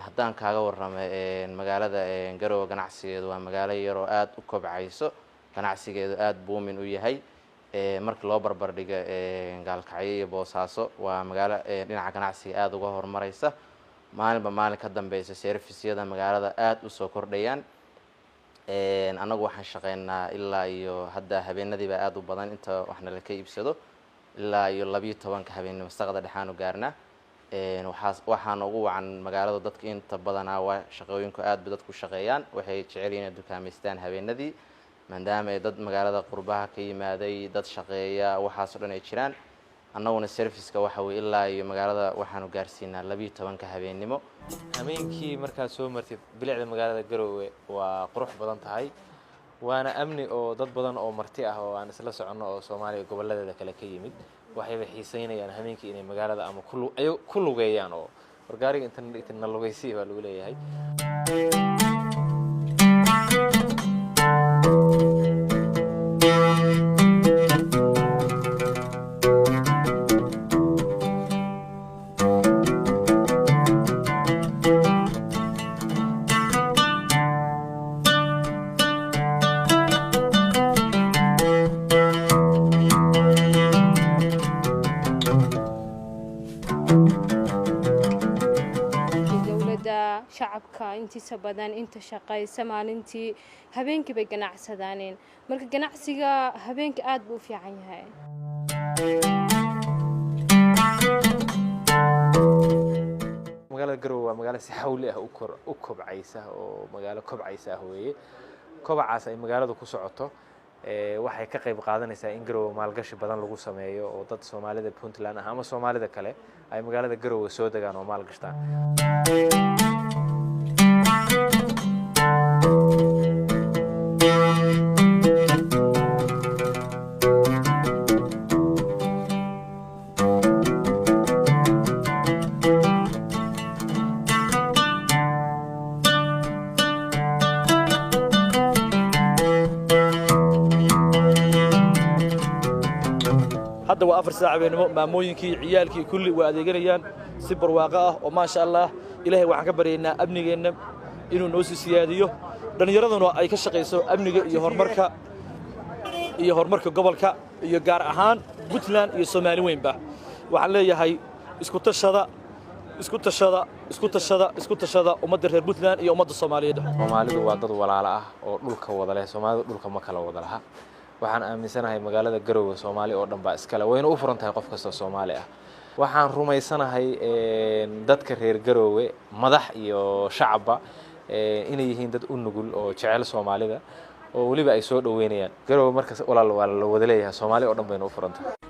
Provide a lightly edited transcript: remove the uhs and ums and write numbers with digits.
haddaan kaaga warramay magaalada Garowe ganacsigeedu waa magaalo yar oo aad u kobcayso ganacsigeedu aad boomin u yahay markii loo barbar dhigo Gaalkacyo iyo Boosaaso waa magaalo dhinaca ganacsiga aad uga horumaraysa maalinba maalin ka dambaysa service-yada magaalada aad u soo kordhayaan anagu waxaan shaqeynaa ilaa iyo hadda habeenadiiba aad u badan inta waxna la ka iibsado ilaa iyo 12 habeenimo saqada dhaxaan u gaarnaa waxaan ugu wacan magaalada dadka inta badan waa shaqooyinku aad dadku shaqeeyaan waxay jecel yihiin dukaamaystaan habeenadii maadaama dad magaalada qurbaha ka yimaaday dad shaqeeya waxaas oo dhan ay jiraan annaguna service-ka waxa weey ilaa iyo magaalada waxaanu gaarsiinaa 12 habeenimo habeenkii markaa soo martid bilicda magaalada Garowe waa qurux badan tahay waana amni oo dad badan oo marti ah oo aan isla socono oo Soomaaliya gobolladeeda kale ka yimid waxay xiiseynayaan habeenkii inay magaalada ama ku lugeeyaan oo wargaariga inta lugeysi baa lagu leeyahay shacabka intiisa badan inta shaqaysa maalintii habeenkii bay ganacsadaan marka ganacsiga habeenkii aad buu fiican yahay magaalada Garowe waa magaalo si xawli ah u kobcaysa oo magaalo kobcaysa weeye kobacaas ay magaaladu ku socoto waxay ka qayb qaadanaysaa in Garowe maalgashi badan lagu sameeyo oo dad Soomaalida Puntland ah ama Soomaalida kale ay magaalada Garowe soo degaan oo maalgashtaan hadda waa 4 saac habeenimo maamooyinkii ciyaalkii kulli waa adeeganayaan si barwaaqo ah oo ma sha Allah ilaahay waxaan ka baryaynaa amnigeena inuu noo sii siyaadiyo dhalinyaraduna ay ka shaqeyso amniga iyo horumarka gobolka iyo gaar ahaan Puntland iyo Soomaali weynba waxaan leeyahay isku tashada ummadda reer Puntland iyo ummadda Soomaaliyeed Soomaalidu waa dad walaalo ah oo dhulka wada leh Soomaalidu dhulka ma kala wada laha waxaan aaminsanahay magaalada Garowe Soomaali oo dhan ba iskala wayna u furan tahay qof kasta Soomaali ah waxaan rumaysanahay dadka reer Garowe madax iyo shacabba inay yihiin dad u nugul oo jecel Soomaalida oo waliba ay soo dhaweynayaan Garowe marka walaal waa la wada leeyahay Soomaali oo dhan bayna u furan tahay